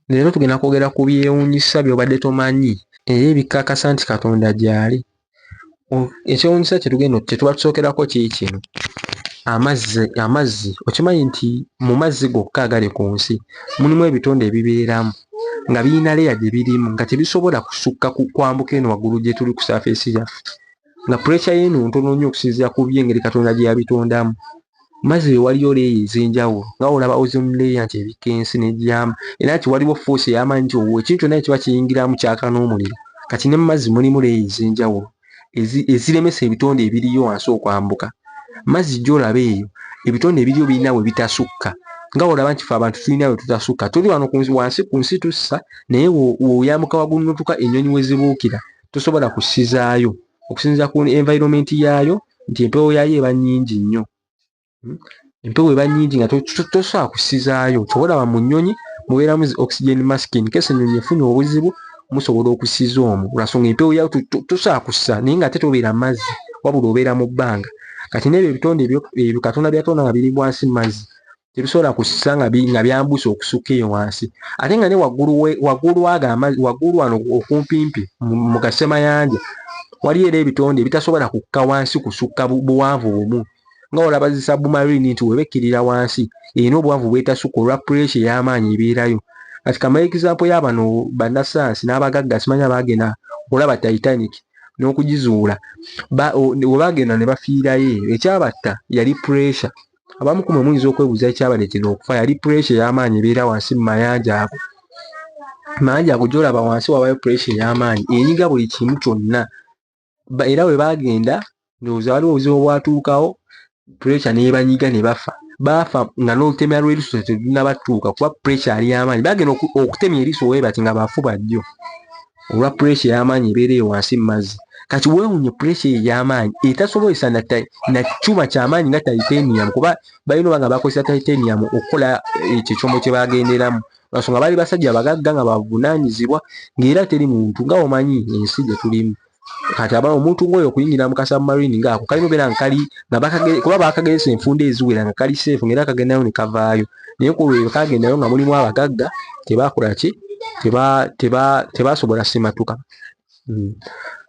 Leero tugenda kwogera ku byewuunyisa by'obadde tomanyi era ebikakasa nti Katonda gy'ali. Ekyewuunyisa kye tuba tusookerako kiri kino. Amazzi okimanyi nti mu mazzi gokka agali ku nsi mulimu ebitonde ebibeeramu nga birina leya gye birimu nga tebisobola kusukka kwambuka eno waggulu gye tuli ku saafeesi yaffe, nga puresha y'eno ntono nnyo okusinziira ku by'engeri Katonda gye yabitondamu. Mazzi waliyo leeya ez'enjawulo nga olaba ozone layer nti ebikka ensi n'egyama, era nti waliwo force ey'amaanyi nti ekintu kyonna kiba kiyingiramu kyaka n'omuliro. Kati ne mu mazzi mulimu leeya ez'enjawulo eziremesa ebitonde ebiriyo wansi okwambuka. Mazzi gy'olaba eyo ebitonde ebiriyo birina we bitasukka, nga olaba nti ffe abantu tulina we tutasukka. Tuli wano wansi ku nsi tussa, naye w'oyambuka waggulu n'otuuka ennyonyi we zibuukira tosobola kussizaayo okusinziira ku environment yaayo nti empewo yaayo eba nnyingi nnyo. Empewo eba nnyingi nga tosobola kussizaayo. Kyobalaba mu nnyonyi mubeeramu oxygen mask in case ennyonyi efunye obuzibu musobola okussiza omwo, lwasonga empewo yaayo tosobola kussa, naye nga ate tobeera mu mazzi wabula obeera mu bbanga. Kati n'ebyo ebitonde ebyo Katonda byatonda nga biri wansi mu mazzi tebisobola kussa nga byambusa okusukka eyo wansi. Ate nga ne waggulu wano okumpimpi mu kasemayanja waliyo era ebitonde ebitasobola kukka wansi kusukka buwanvu bumu, nga olaba zi submarine nti webekkirira wansi erina obuwanvu bwetasukka olwa pressure ey'amaanyi ebeerayo. Kati kamala example y'abano bannasayansi n'abagagga simanyi abagenda okulaba Titanic n'okugizuula, we bagenda ne bafiirayo eyo ekyabatta yali pressure. Abamu ku mmwe muyinza okwebuuza ekyabaleetera okufa, yali pressure ey'amaanyi ebeera wansi mu mayanja ago. Mayanja ago gy'olaba wansi wabayo pressure ey'amaanyi enyiga buli kimu kyonna, era we bagenda ndowooza waliwo obuzibu obwatuukawo pressure n'ebanyiga ne bafa nga n'olutemya lw'eriiso terunnabatuuka kuba pressure ali y'amaanyi. Bagenda okutemya eriiso we bati nga bafuba ddyo olwa pressure ey'amaanyi ebeera eyo wansi mu mazzi. Kati weewuunye pressure ey'amaanyi etasobolesa na kyuma ky'amaanyi nga titanium, kuba balina oba nga bakozesa titanium okukola ekyo ekyombo kye bagenderamu, lwasonga baali basajja bagagga nga bavunaanyizibwa ng'era teri muntu nga omanyi ensi gye tulimu. Kati omuntu ng'oyo okuyingira mu kasubmarine ng'ako kalina obeera nga kali kuba baakageresa enfunda eziwera nga kali safe ng'era kagendayo ne kavaayo. Naye ku lwe kagendayo nga mulimu abagagga tebaakola ki, tebaasobola simatuka.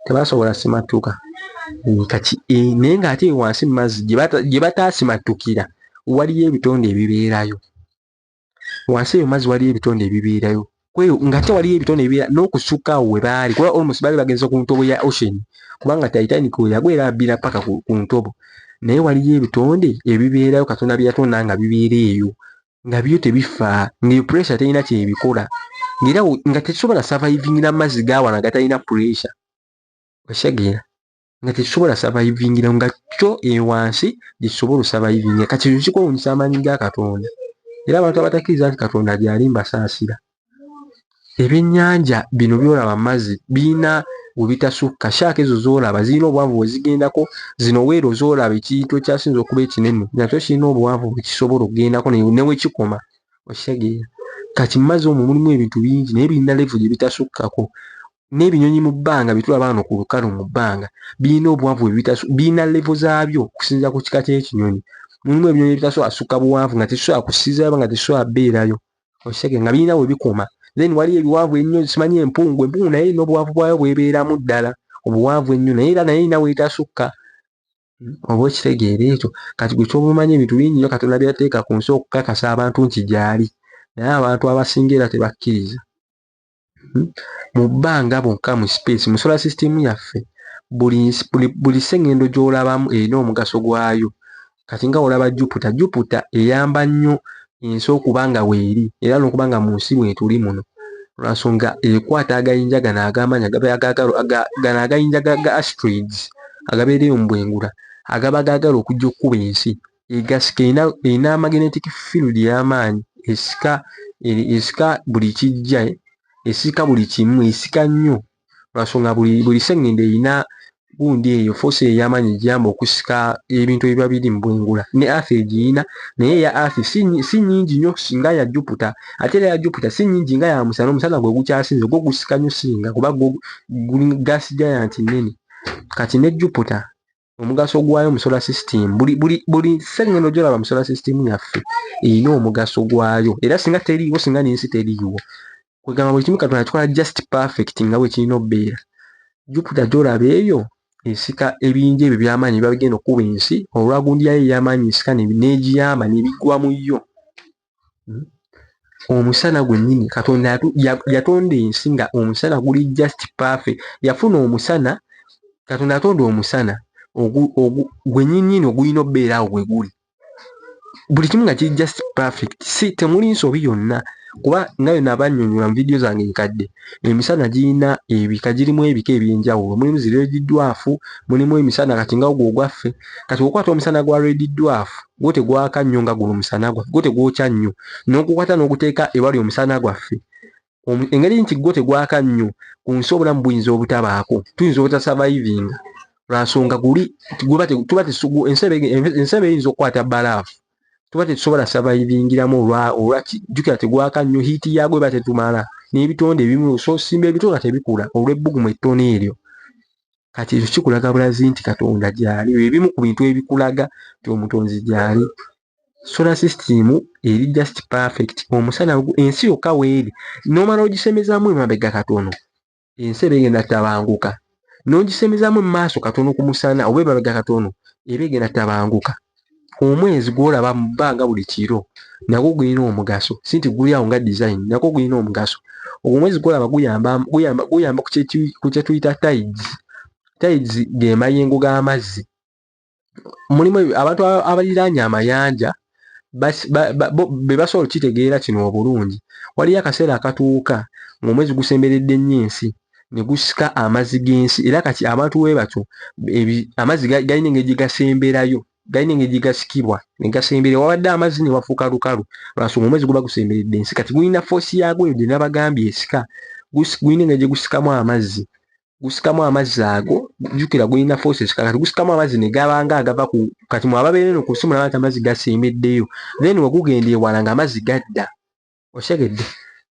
Tebaasobola simatuka. Kati naye ng'ate wansi mu mazzi gye bataasimatukira waliyo ebitonde ebibeerayo. Wansi eyo mazzi waliyo ebitonde ebibeerayo. Ng'ate waliyo ebitonde ebibeera n'okusukka awo we baali kuba almost baali bagenze ku ntobo ya ocean, kubanga Titanic we yagwa era abbira paka ku ntobo. Naye waliyo ebitonde ebibeerayo Katonda bye yatonda nga bibeera eyo nga byo tebifa, ng'eyo pressure terina kyebikola, ng'era nga tekisobola survivingira mu mazzi g'awana agatalina pressure. Oshagira nga tekisobola survivingira nga kyo eyo wansi gisobola survivingira. Kati ekyo kikwewuunyisa amaanyi ga Katonda. Era abantu abatakkiriza nti Katonda gy'ali mbasaasira. Ebyennyanja bino by'olaba mu mazzi birina we bitasukka. Shark ezo z'olaba zirina obuwanvu bwe zigendako. Zino whale z'olaba ekintu ekyasinza okuba ekinene nakyo kirina obuwanvu bwe kisobola okugendako ne we kikoma. Oshagira kati mu mazzi omwo mulimu ebintu bingi naye birina level gye bitasukkako. N'ebinyonyi mu bbanga bye tulaba wano ku lukalu mu bbanga birina obuwanvu birina level zaabyo okusinziira ku kika ky'ekinyonyi. Mulimu ebinyonyi ebitasobola kusukka buwanvu nga tekisobola kussizaayo nga tekisobola beerayo. Oshagira nga birina we bikoma. Then waliyo ebiwanvu ennyo simanyi empungu naye erina obuwanvu bwayo bw'ebeeramu ddala obuwanvu ennyo naye erina weetasukka. Oba okitegeera ekyo. Kati gwe ky'oba omanyi ebintu bingi nnyo Katonda byateeka ku nsi okukakasa abantu nti gy'ali, naye abantu abasinga era tebakkiriza. Mu bbanga bwokka mu space mu solar system yaffe buli sseŋŋendo gy'olabamu erina omugaso gwayo. Kati nga olaba Jupiter eyamba nnyo ensi okuba nga weeri era n'okuba nga mu nsi mwe tuli muno, lwasonga ekwata agayinja gano ag'amaanyi gano agayinja ga asteroids agabeera eyo mu bwengula agaba gaagala okujja okkuba ensi. Egasika erina magnetic field y'amaanyi esika buli kijja, esika buli kimu, esika nnyo, lwasonga buli sseŋŋendo erina gundi eyo force ey'amaanyi egiyamba okusika ebintu ebiba biri mu bwengula. Ne Earth egiyina naye eya Earth si nnyingi nnyo singa ya Jupiter, ate era ya Jupiter si nnyingi nga ya Musana. Omusana gwe gukyasinze gwo gusika nnyo singa kuba guli gas giant nnene. Kati ne Jupiter omugaso gwayo mu solar system buli sseŋŋendo gy'olaba mu solar system yaffe erina omugaso gwayo, era singa teriiwo, singa n'ensi teriiwo kwegamba buli kimu Katonda akikola just perfect nga bwe kirina obbeera. Jupiter gy'olaba eyo esika ebiyinja ebyo by'amaanyi biba bigenda okuba ensi olwagundi yayo ey'amaanyi ensika n'egiyamba n'ebigwa mu yo. Omusana gwennyini Katonda yatonda ensi nga omusana guli just perfect. Yafuna omusana, Katonda yatonda omusana gwennyini ogulina obbeera awo bwe guli. Buli kimu nga kiri just perfect. Temuli nsobi yonna. Kuba nga bwe nabannyonnyola mu vidiyo zange enkadde, emisana girina ebika, girimu ebika eby'enjawulo. Mulimu zi red dwarf, mulimu emisana kati nga ogwo ogwaffe. Kati okwata omusana gwa red dwarf gwo tegwaka nnyo nga guno omusana gwaffe, gwo tegwokya nnyo. N'ogukwata n'oguteeka ewali omusana gwaffe. Engeri nti gwo tegwaka nnyo, ku nsi obulamu buyinza obutabaako. Tuyinza obutasavaivinga. Lwansonga ensebe eyinza okukwata balaafu. Tuba tetusobola survivingiramu olwakijjukira tegwaka nnyo, hiiti yaagwo eba tetumala n'ebitonde ebimu so simba ebito nga tebikula olw'ebbugumu ettono eryo. Kati ekyo kikulaga bulazi nti Katonda gy'ali, ebimu ku bintu ebikulaga nti omutonzi gy'ali. Solar system eri just perfect. Omusana ensi yokka weeri n'omala ogisemezaamu emabega katono, ensi eba egenda tabanguka. N'ogisemezaamu emmaaso katono ku musana oba emabega katono, eba egenda tabanguka. Omwezi gw'olaba mu bbanga buli kiro nagwo gulina omugaso, si nti guli awo nga design, nagwo gulina omugaso. Omwezi gw'olaba guyamba ku kye tuyita tides. Tides ge mayengo g'amazzi. Mulimu abantu abaliraanye amayanja be basobola okitegeera kino obulungi. Waliyo akaseera akatuuka ng'omwezi gusemberedde nnyo ensi ne gusika amazzi g'ensi, era kati abantu bwe batyo amazzi galina engeri gye gasemberayo, galina engeri gye gasikibwa ne gasembera wabadde amazzi ne wafuuka lukalu. Lwansonga omwezi guba gusemberedde ensi, kati gulina foosi yaagwo eyo gye nabagambye esika, gulina engeri gye gusikamu amazzi. Gusikamu amazzi ago, jjukira gulina foosi esika, kati gusikamu amazzi ne gaba nga agava ku kati mu ababeera eno ku nsi mulaba nti amazzi gasembeddeyo, then we gugenda ewala ng'amazzi gadda. Otegedde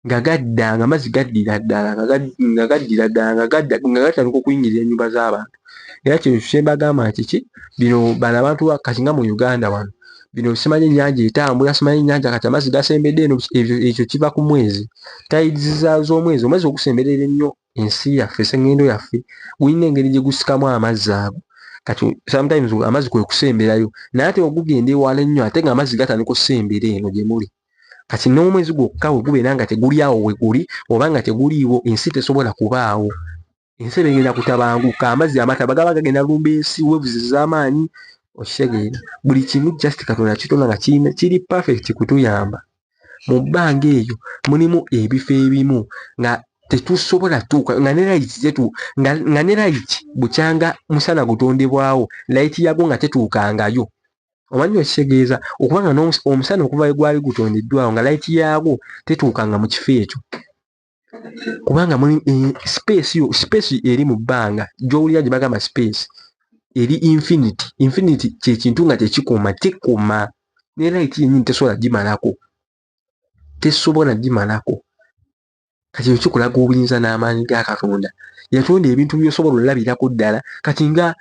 nga gadda ng'amazzi gaddira ddala nga gatandika okuyingirira ennyumba z'abantu. Era kino kye mbagamba nti bino bano abantu kati nga mu Uganda wano, bino simanyi ennyanja etambula, simanyi ennyanja kati amazzi gasembedde eno, ekyo kiva ku mwezi. Tides z'omwezi, omwezi ogusemberera ennyo ensi yaffe, sseŋŋendo yaffe, gulina engeri gye gusikamu amazzi ago. Kati sometimes amazzi kwe kusemberayo, naye ate ogugenda ewala ennyo ate ng'amazzi gatandika okusembera eno gye muli. Kati n'omwezi gwokka we gubeera nga teguli awo we guli oba nga teguliiwo, ensi tesobola kubaawo. Ensi egenda kutabanguka, amazzi amataba gaba gagenda lumba ensi, weevuzi z'amaanyi. Okitegeera buli kimu just Katonda kitonda nga kiri perfect kutuyamba. Mu bbanga eyo mulimu ebifo ebimu nga tetusobola tuuka nga ne light bukyanga musana gutondebwawo, light yagwo nga tetuukangayo. Omanyi okitegeeza okubanga omusana okuva we gwali gutondeddwawo nga light yaagwo tetuukanga mu kifo ekyo, kubanga space eri mu bbanga gy'owulira gye bagamba space eri infinity. Infinity kye kintu nga tekikoma, tekoma. Ne light yennyini tesobola gimalako. Kati ekyo kikulaga obuyinza n'amaanyi ga Katonda. Yatonda ebintu by'osobola olabirako ddala, kati nga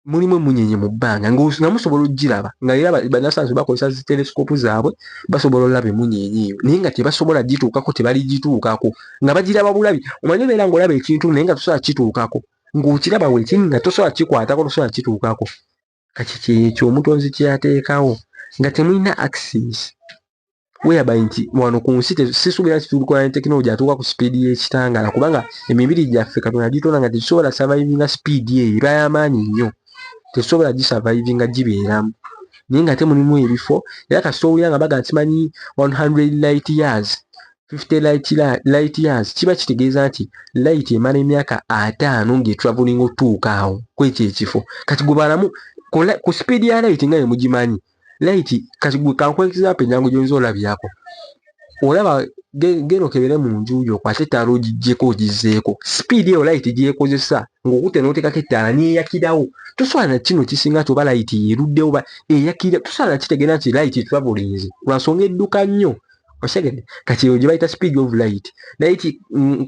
mulimu emunyenye mu bbanga nga musobola ogiraba, nga era bannasayansi bakozesa zi telescope zaabwe basobola olaba emunyenye eyo, naye nga tebasobola gituukako, tebaligituukako, nga bagiraba bulabi. Omanyi obeera ng'olaba ekintu naye nga tosobola kituukako, ng'okiraba weekiri nga tosobola kikwatako, tosobola kituukako. Kati kyekyo omutonzi kye yateekawo nga temulina access. Whereby nti wano ku nsi sisuubira nti tulikola ne tekinologi atuuka ku sipiidi y'ekitangaala, kubanga emibiri gyaffe Katonda gitonda nga tekisobola survivinga sipiidi eyo, eba y'amaanyi nnyo, tekisobola gisurvivinga gibeeramu. Naye nga mulimu ebifo, era kasita owulira nga baga ntimanyi 100 light years, 50 light years, kiba kitegeeza nti light emala emyaka 5 ng'etraveling otuuka awo kwekyo ekifo. Kati gubalamu ku sipiidi ya light nga mugimanyi. Light kati kankwekeza penyango gyonzo olabirako. Olaba geno kebere mu nju yo kwate talo gijjeko ogizeeko. Speed eyo light gyekozesa ng'okute n'oteekako ettaala n'eyakirawo. Tosobola na kino kisinga toba light yeruddewo ba eyakira. Tosobola kitegeera nti light travels. Lwansonga edduka nnyo. Oshegede kati eyo gye bayita speed of light. Light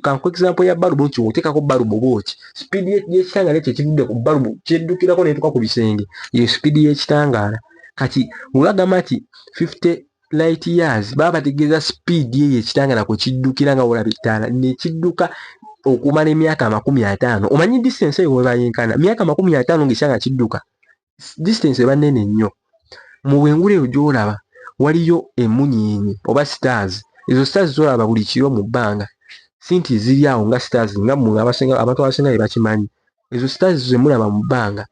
kanku example ya balubu nti oteekako balubu bwoki. Speed y'ekitangaala ekyo ekivudde ku balubu kyeddukirako n'etuuka ku bisenge. Ye speed y'ekitangaala. Kati mulagamba nti 50 light years baba bategeeza speed ye ekitangala kwe kiddukira nga olaba ettaala ne kidduka okumala emyaka 50. Omanyi distance eyo webayenkana myaka 50 ng'ekyanga kidduka distance eba nnene nnyo. Mu bwengula eyo gy'olaba waliyo emunyeenye oba stars. Ezo stars z'olaba buli kiro mu bbanga sinti ziri awo nga stars nga mmwe abantu abasinga bye bakimanyi. Ezo stars ze mulaba mu bbanga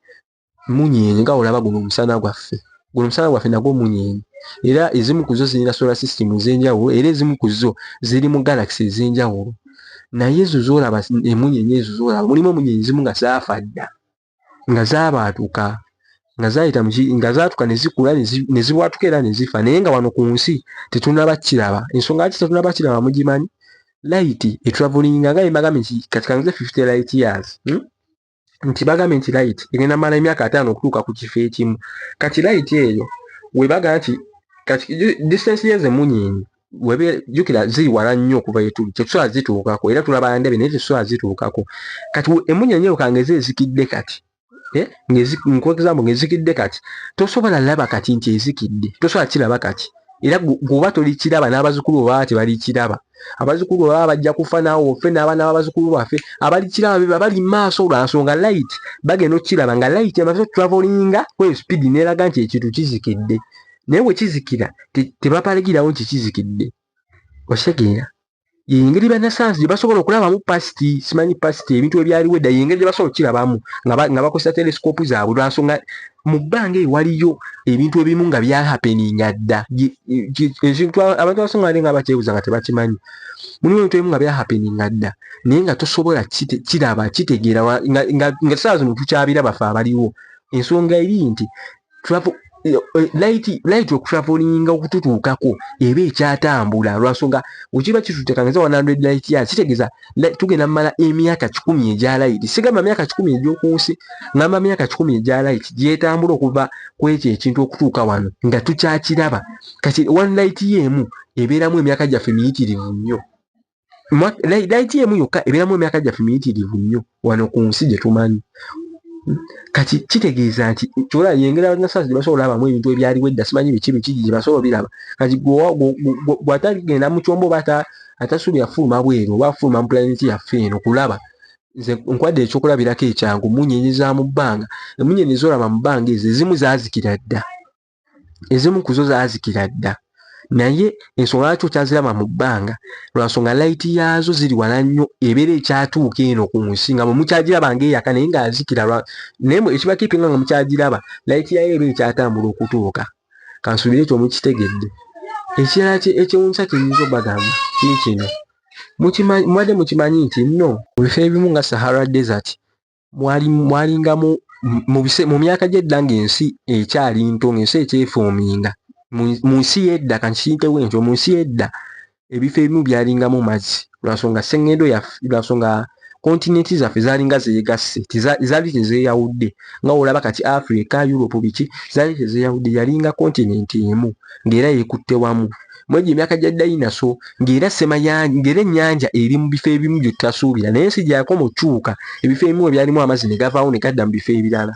munyeenye nga olaba guno omusana gwaffe. Guno omusana gwaffe nagwo munyeenye. Era ezimu ku zo zirina solar system ez'enjawulo era ezimu ku zo ziri mu galaxy ez'enjawulo. Naye ezo z'olaba emunyeenye ezo z'olaba mulimu emunyeenye ezimu nga zaafa dda nga zaabaatuka nga zaayita nga zaatuka ne zikula ne zibwatuka era ne zifa naye nga wano ku nsi tetunaba kiraba. Ensonga lwaki tetunaba kiraba mugimanyi? Light etravelinga nga bagambye nti kati kanze 50 light years nti bagambye nti light egenda mala emyaka 5 okutuuka ku kifo ekimu. Kati light eyo webaga nti kati distance yeze munyeenye jjukira ziri wala nnyo okuva etuli tetusobola zituukako era tulaba ndebe naye tetusobola zituukako. Kati emunyeenye eyo kange ezikidde kati example ng'ezikidde kati tosobola laba kati nti ezikidde tosobola kiraba kati era gwoba tolikiraba n'abazzukulu baba tebalikiraba. Abazzukulu baba bajja kufa naawe ofe n'abaana b'abazzukulu baffe abalikiraba beba bali maaso lwa nsonga light bagenda okukiraba nga light emaze travelinga kweyo speed n'eraga nti ekintu kizikidde naye bwe kizikira tebapaligirawo nti kizikidde. Osegeera yengeri bannasayansi gye basobola okulabamu past simanyi past ebintu ebyaliwo edda yengeri gye basobola okukirabamu nga bakozesa telescope zaabwe lwa nsonga mu bbanga eyo waliyo ebintu ebimu nga byahapeninga dda ekintu abantu abasinga bali nga bakyebuuza nga tebakimanyi. Mulimu ebintu ebimu nga byahapeninga dda naye nga tosobola kiraba kitegeera nga saa zino tukyabiraba ffe abaliwo. Ensonga eri nti light okutravelinga okututuukako eba ekyatambula lwa nsonga wekiba kitutekangeza 100 light years kitegeeza tugenda mmala emyaka 10 egya light. Sigamba myaka 10 egy'oku nsi ngamba myaka 10 egya light gyetambula okuva ku ekyo ekintu okutuuka wano nga tukyakiraba. Kati one light y'emu ebeeramu emyaka gyaffe miyitirivu nnyo. Light y'emu yokka ebeeramu emyaka gyaffe miyitirivu nnyo wano ku nsi gye tumanyi. Kati kitegeeza nti kyola yengera bannasayansi gye basobola olabamu ebintu ebyaliwo edda simanyi biki gye basobola biraba. Kati bw'atagenda mu kyombo oba atasuubira fuluma bweru oba fuluma mu pulaneti yaffe eno kulaba nze nkwadde ekyokulabirako ekyangu munyeenye za mu bbanga. Emunyeenye z'olaba mu bbanga ezo ezimu zaazikira dda ezimu ku zo zaazikira dda naye ensonga lwaki okyaziraba mu bbanga lwa nsonga light yaazo ziri wala nnyo ebeera ekyatuuka eno ku nsi nga bwe mukyagiraba ng'eyaka naye ng'azikira naye ekibakiipinga nga mukyagiraba light yayo eba ekyatambula okutuuka. Kansuubire ekyo mukitegedde. Ekirala ekyewuunyisa kiyinza obagamba kiri kino mubadde mukimanyi nti nno mu bifo ebimu nga Sahara Desert mwalingamu mu myaka gy'edda ng'ensi ekyali nto ng'ensi ekyefuuminga mu nsi y'edda kankiyitewo entyo mu nsi y'edda ebifo ebimu byalingamu mazzi lwa nsonga sseŋŋendo yaffe lwa nsonga kontinenti zaffe zaalinga zeegasse zaali tezeeyawudde nga olaba kati Africa Europe biki zaali tezeeyawudde yalinga kontinenti emu ng'era yeekutte wamu mwegyo emyaka gya dayinaso ng'era ng'era ennyanja eri mu bifo ebimu bye tutasuubira naye ensi gyakoma okyuka ebifo ebimu ebyalimu amazzi ne gavaawo ne gadda mu bifo ebirala.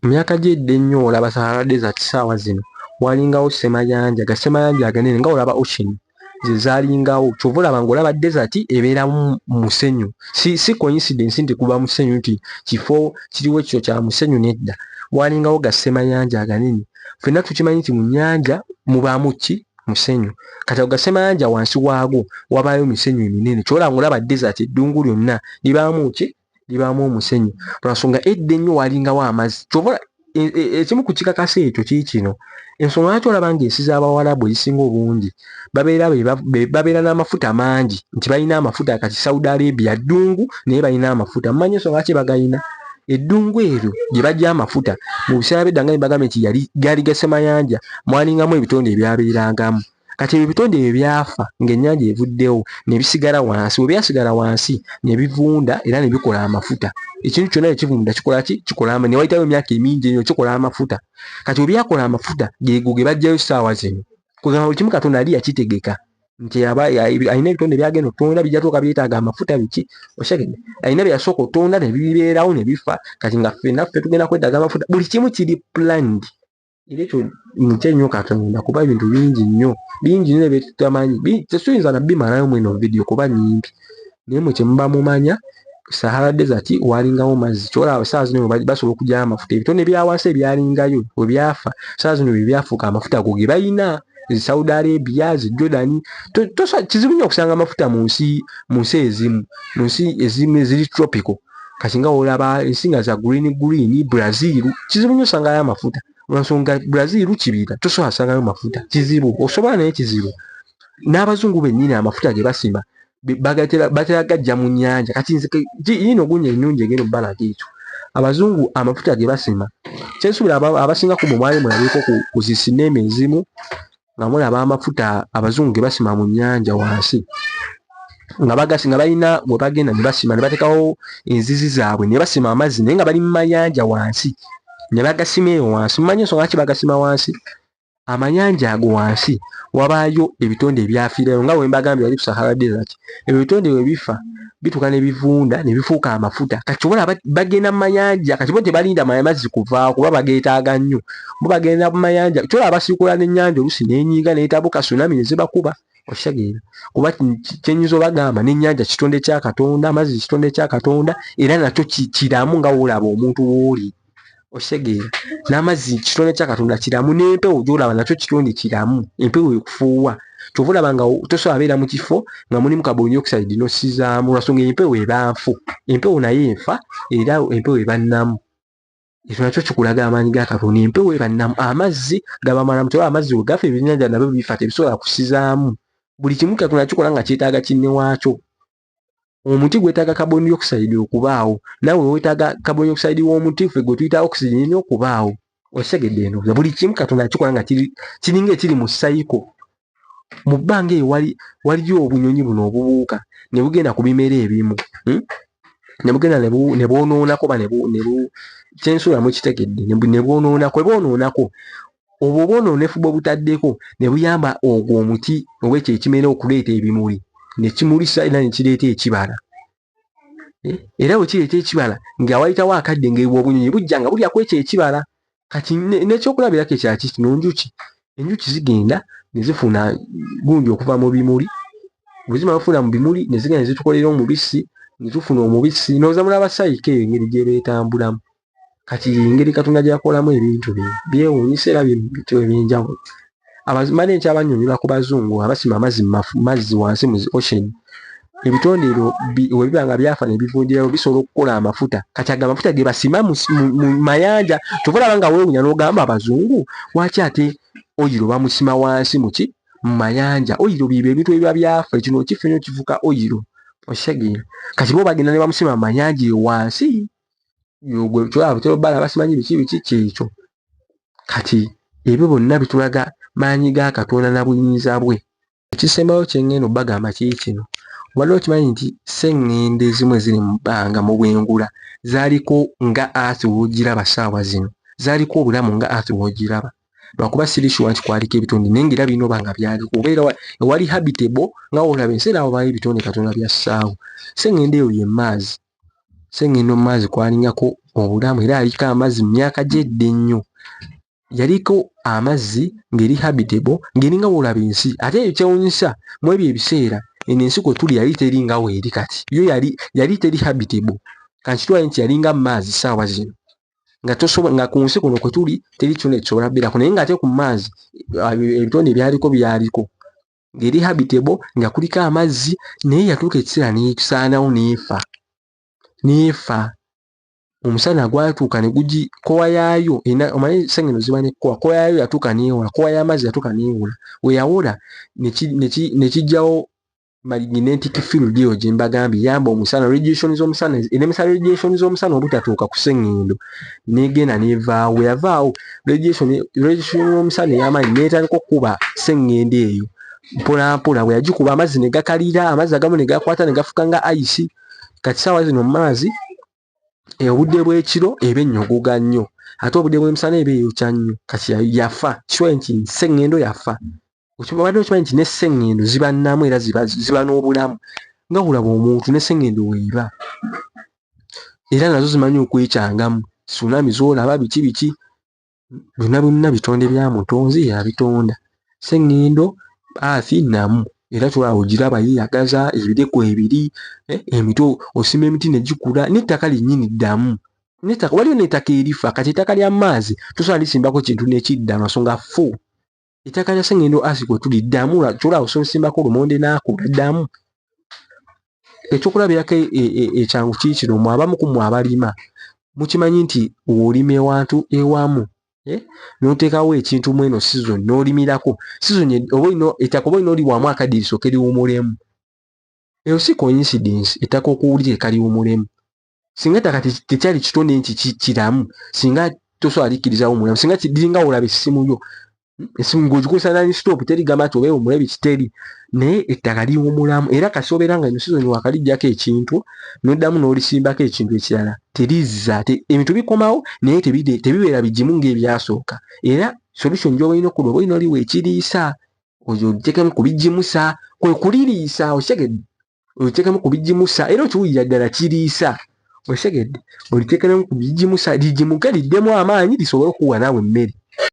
Mu myaka gy'edda ennyo olaba Sahara Desert ssaawa zino walingawo semayanja gasemayanja aganene nga olaba ocean ze zaalingawo kyova olaba ng'olaba desert ebeeramu musenyu si coincidence nti kuba musenyu nti kifo kiriwo ekyo kya musenyu nedda walingawo gasemayanja aganene. Ffenna tukimanyi nti mu nnyanja mubaamu ki musenyu kati ago gasemayanja wansi waago wabaayo misenyu eminene kyolaba ng'olaba desert eddungu lyonna libaamu ki libaamu omusenyu lwa nsonga edda ennyo walingawo amazzi kyova ekimu ku kikakasa ekyo kiri kino ensonga lwaki olaba ng'ensi z'Abawarabu ezisinga obungi babeera n'amafuta mangi nti balina amafuta kati Saudi Arabia ddungu naye balina amafuta mumanyi ensonga lwaki bagayina eddungu eryo gye bajja amafuta mu biseera by'edda nga bagambye nti gaali gasemayanja mwalingamu ebitonde ebyabeerangamu kati ebyo ebitonde ebyo byafa ng'ennyanja evuddewo ne bisigala wansi bwe byasigala wansi ne bivunda era ne bikola amafuta. Ekintu kyonna ekivunda kikola ki kikola ne wayitawo emyaka emingi ennyo kikola amafuta kati bwe byakola amafuta geego ge bajjayo ssaawa zino kugamba buli kimu Katonda yali yakitegeka nti alina ebitonde byagenda otonda bijja tuuka byetaaga amafuta biki oshegedde alina bye yasooka otonda ne bibeerawo ne bifa kati nga ffenna tugenda kwetaaga amafuta buli kimu kiri planned era ekyo ntya nnyo Katonda kuba ebintu bingi nnyo bye tutamanyi tetuyinza nabbimalayo mu eno vidiyo kuba nyimpi naye mwe kyemuba mumanya Sahara Desert walingawo mazzi kyolaba saa zino basobola okugyayo amafuta ebitone bya wansi ebyalingayo bwe byafa saa zino bye byafuuka amafuta go ge balina Saudi Arabia Jordan kizibu nnyo okusanga amafuta mu nsi ezimu eziri tropical kati nga olaba ensinga za green Brazil kizibu nnyo osangayo amafuta olwansonga Brazil kibira tosobola kusangayo mafuta kizibu osobola naye kizibu n'abazungu bennyini amafuta ge basima batera gajja mu nnyanja kati nze yino gunya ennungi egenda obbalaga ekyo abazungu amafuta ge basima kyensuubira abasinga ku mwali mulabeko ku zisineema ezimu nga mulaba amafuta abazungu ge basima mu nnyanja wansi nga bagasinga balina bwe bagenda ne basima ne batekawo enzizi zaabwe ne basima amazzi naye nga bali mu mayanja wansi ne bagasima eyo wansi mumanyi ensonga ki bagasima wansi amayanja ago wansi wabaayo ebitonde ebyafiirayo nga bwe mbagambye wali ku Sahara Desert ebyo bitonde bwe bifa bituuka ne bivunda ne bifuuka amafuta kati bola bagenda mu mayanja kati bo tebalinda amazzi kuvaawo kuba bageetaaga nnyo bo bagenda mu mayanja kyola abasiikula n'ennyanja oluusi n'enyiga n'etabuka tsunami ne zibakuba oshageera kuba kyenyinza obagamba n'ennyanja kitonde kya Katonda amazzi kitonde kya Katonda era nakyo kiramu nga woolaba omuntu w'oli oshageera n'amazzi kitonde kya Katonda kiramu n'empewo gy'olaba nakyo kitonde kiramu empewo ekufuuwa kyova olaba nga tosobola beera mu kifo nga mulimu carbon dioxide n'ossizaamu lwasonga empewo eba nfu empewo naye enfa era empewo eba nnamu ekyo nakyo kikulaga amaanyi ga Katonda empewo eba nnamu amazzi gabamalamu tewaba amazzi we gafa ebyennyanja nabyo bifa tebisobola kusizaamu buli kimu Katonda kikola nga kyetaaga kinne waakyo omuti gwetaaga carbon dioxide okubaawo naawe weetaaga carbon dioxide w'omuti ffe gwe tuyita oxygen okubaawo osegedde eno buli kimu Katonda kikola nga kiringa ekiri mu cycle mu bbanga eyo waliyo obunyonyi buno obubuuka ne bugenda ku bimera ebimu ne bugenda ne bwonoonako ba kyensuula mukitegedde ne bwonoonako bwonoonako obwo obwonoonefu bwe butaddeko ne buyamba ogwo omuti oba ekyo ekimera okuleeta ebimuli ne kimulisa era ne kireeta ekibala era bwe kireeta ekibala nga wayitawo akadde ng'ebwo obunyonyi bujja nga bulya ku ekyo ekibala kati n'ekyokulabirako ekirala kino enjuki zigenda ne zifuna gundi okuva mu bimuli bwe zimala okufuna mu bimuli ne zigenda ne zitukolera omubisi ne tufuna omubisi nooza mulaba sayika eyo engeri gye beetambulamu kati engeri Katonda gy'akolamu ebintu bye byewuunyisa era bintu ebyenjawulo abazimane nkyabanyonnyola ku bazungu abasima amazzi wansi mu ocean ebitonde ebyo we biba nga byafa ne bivundirayo bisobola okukola amafuta kati ago amafuta ge basima mu mayanja kyova olaba nga weewuunya n'ogamba abazungu lwaki ate oyiro bamusima wansi mu mayanja oyiro biiba ebintu ebiba byafa kino kifa nnyo kifuuka oyiro oshageera kati bo bagenda ne bamusima mu mayanja eyo wansi kyolaba bala basimanyi biki kyekyo kati ebyo bonna bitulaga maanyi ga Katonda na buyinza bwe ekisembayo kyengenda obbagamba kiri kino obadde okimanyi nti sseŋŋende ezimu eziri mu bbanga mu bwengula zaaliko nga Earth w'ogiraba ssaawa zino zaaliko obulamu nga Earth w'ogiraba lwakuba sirishuwa nti kwaliko ebitonde naye ng'era birina oba nga byaliko obeera ewali habitable nga olaba enseera awo baali ebitonde Katonda byassaawo sseŋŋende eyo ye maazi sseŋŋende mu maazi kwalingako obulamu era yaliko amazzi mu myaka gy'edda ennyo yaliko amazzi ng'eri habitable ng'eringa woolaba ensi ate ekyo kyewuunyisa mu ebyo ebiseera eno ensi kwe tuli yali teringa weeri kati yo yali teri habitable kankitwale nti yalinga mu maazi ssaawa zino nga ku nsi kuno kwe tuli teri kyonna kisobola bbeerako naye ng'ate ku maazi ebitonde byaliko ng'eri habitable nga kuliko amazzi naye yatuuka ekiseera nekisaanawo neefa omusana gwatuuka ne kowa yaayo omanyi sseŋŋendo ziba ne kowa yaayo yatuuka neewola kowa y'amazzi yatuuka neewola we yawola ne kijjawo magnetic field eyo gye mbagambye yamba omusana radiation z'omusana enemesa radiation z'omusana obutatuuka ku sseŋŋendo negenda nevaawo we yavaawo radiation y'omusana ey'amaanyi neetandika okuba sseŋŋendo eyo mpolampola bwe yagikuba amazzi ne gakalira amazzi agamu ne gakwata ne gafuka nga ayisi kati ssaawa zino mu maazi obudde bw'ekiro eba ennyogoga nnyo ate obudde bw'emisana eba eyokya nnyo kati yafa kisobola nti sseŋŋendo yafa obadde okimanyi nti n'esseŋŋendo ziba nnamu era ziba n'obulamu nga bulaba omuntu n'esseŋŋendo weeba era nazo zimanyi okwekyangamu tsunami z'olaba biki byonna bitonde bya mutonzi yabitonda. Sseŋŋendo Earth namu era tulaba ogiraba yeeyagaza ebireko ebiri emito osima emiti ne gikula n'ettaka lyennyini ddamu. N'ettaka waliwo n'ettaka erifa kati ettaka lya maazi tosobola lisimbako kintu nekidda amasonga fu. Ettaka lya Sseŋŋendo Earth kwe tuli ddamu kyolaba osobola osimbako lumonde n'akula ddamu. Ekyokulabirako ekyangu kiikino mmwe abamu ku mmwe abalima mukimanyi nti olima ewantu ewamu n'oteekawo ekintu mweno season n'olimirako season ettaka oba olina oliwamu akadde lisooke liwumulemu. Eyo si coincidence ettaka okuwulira ekaliwumulemu. Singa ettaka tekyali kitonde nti kiramu singa tosobola likkirizawo mulamu singa liringa olaba essimu yo essimu ng'ogikozesa nani stop terigamba nti obeewumule bikiteri naye ettaka liwumulamu era kasobeera nga eno season wakalijjako ekintu n'oddamu n'olisimbako ekintu ekirala terizza ebintu bikomawo naye tebibeera bigimu ng'ebyasooka. Era solution gy'oba olina okuba olina oliwa ekiriisa ogiteekemu kubigimusa kwe kuliriisa okitegedde oliteekemu kubigimusa era okiwulira ddala kiriisa okitegedde oliteekeremu kubigimusa ligimuke liddemu amaanyi lisobole okuwa naawe emmere.